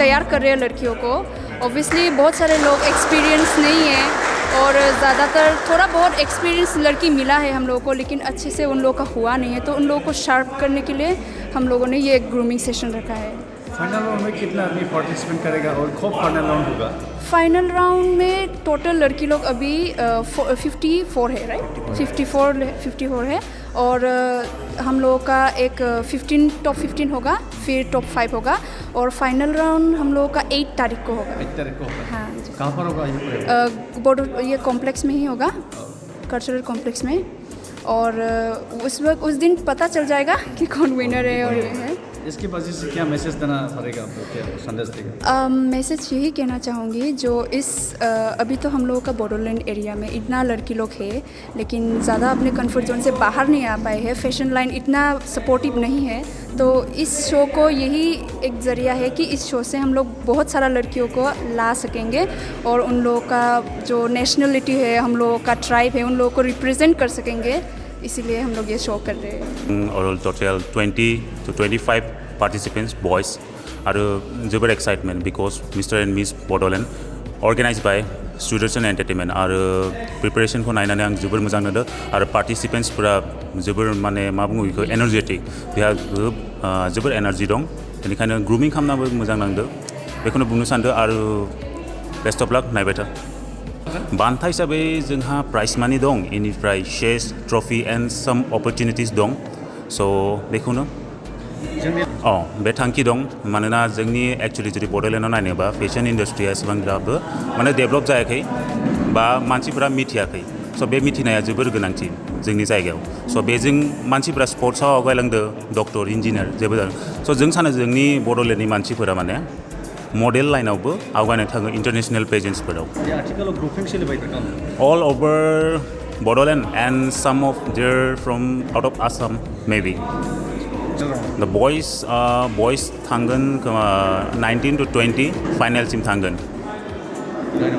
तैयार कर रहे हैं लड़कियों को। ऑब्वियसली बहुत सारे लोग एक्सपीरियंस नहीं है और ज़्यादातर थोड़ा बहुत एक्सपीरियंस लड़की मिला है हम लोगों को, लेकिन अच्छे से उन लोगों का हुआ नहीं है। तो उन लोगों को शार्प करने के लिए हम लोगों ने ये ग्रूमिंग सेशन रखा है। फाइनल राउंड में कितना आदमी पार्टिसिपेट करेगा और कब फाइनल राउंड होगा? फाइनल राउंड में टोटल लड़की लोग अभी 54 है, राइट? 54 है और हम लोगों का एक टॉप 15 होगा, फिर टॉप 5 होगा और फाइनल राउंड हम लोगों का 8 तारीख को होगा। 8 तारीख को होगा। हाँ, कहाँ पर होगा ये? बॉर्डर ये कॉम्प्लेक्स में ही होगा, कल्चरल कॉम्प्लेक्स में। और उस दिन पता चल जाएगा कि कौन विनर है और ये है। इसकी वजह से क्या मैसेज देना पड़ेगा आपको, क्या संदेश देगा? मैसेज यही कहना चाहूँगी, जो अभी तो हम लोगों का बॉर्डरलैंड एरिया में इतना लड़की लोग है, लेकिन ज़्यादा अपने कंफर्ट जोन से बाहर नहीं आ पाए हैं, फैशन लाइन इतना सपोर्टिव नहीं है। तो इस शो को यही एक ज़रिया है कि इस शो से हम लोग बहुत सारा लड़कियों को ला सकेंगे और उन लोगों का जो नेशनलिटी है, हम लोगों का ट्राइब है, उन लोगों को रिप्रेजेंट कर सकेंगे। इसीलिए हम लोग ये शो कर रहे हैं। और टोटल 20 to 25 पार्टिसिपेंट्स बॉयज़ आरो जोबोर excitement because mister and miss Bodoland organise by students and entertainment आरो प्रिपेरेशनखौ नायनानै आं जोबोर मोजां मोनदों आरो पार्टिसिपेंट्सफोरा जोबोर माने मा बुङो बेखौ एनार्जेटिक, बेहा जोबोर एनार्जि दं, बेनिखायनो ग्रुमिं खालामनाबो मोजां नांदों, बेखौनो बुंनो सानदों। आरो बेस्ट अफ लाक, नायबाय था। बान्था हिसाबै जोंहा प्राइज मानि दं, इनिफ्राय शेस ट्रफि एन्ड साम अपरचुनिटिस दं। स' बेखौनो बे थांखि दं, मानोना जोंनि एक्चुअलि जुदि बड'लेण्डआव नायनोबा फेशन इन्डास्ट्रिया एसेबांग्राबो माने डेभेलप जायाखै बा मानसिफोरा मिथियाखै। स' बे मिथिनाया जोबोर गोनांथि जोंनि जायगायाव। स' बेजों मानसिफोरा स्पर्ट्सआव आवगायलांदों, डक्टर इन्जिनियार जेबो जादों। स' जों सानो जोंनि बड'लेण्डनि मानसिफोरा माने मडेल लाइनावबो आवगायनो थाङो इन्टारनेशनेल पेजेन्ट्सफोराव। आथिखालाव ग्रुपिं सोलिबाय थागोन all over Bodoland and some of they're from out of Assam maybe. The boys थांगोन 19 to 20 फाइनलसिम थांगोन।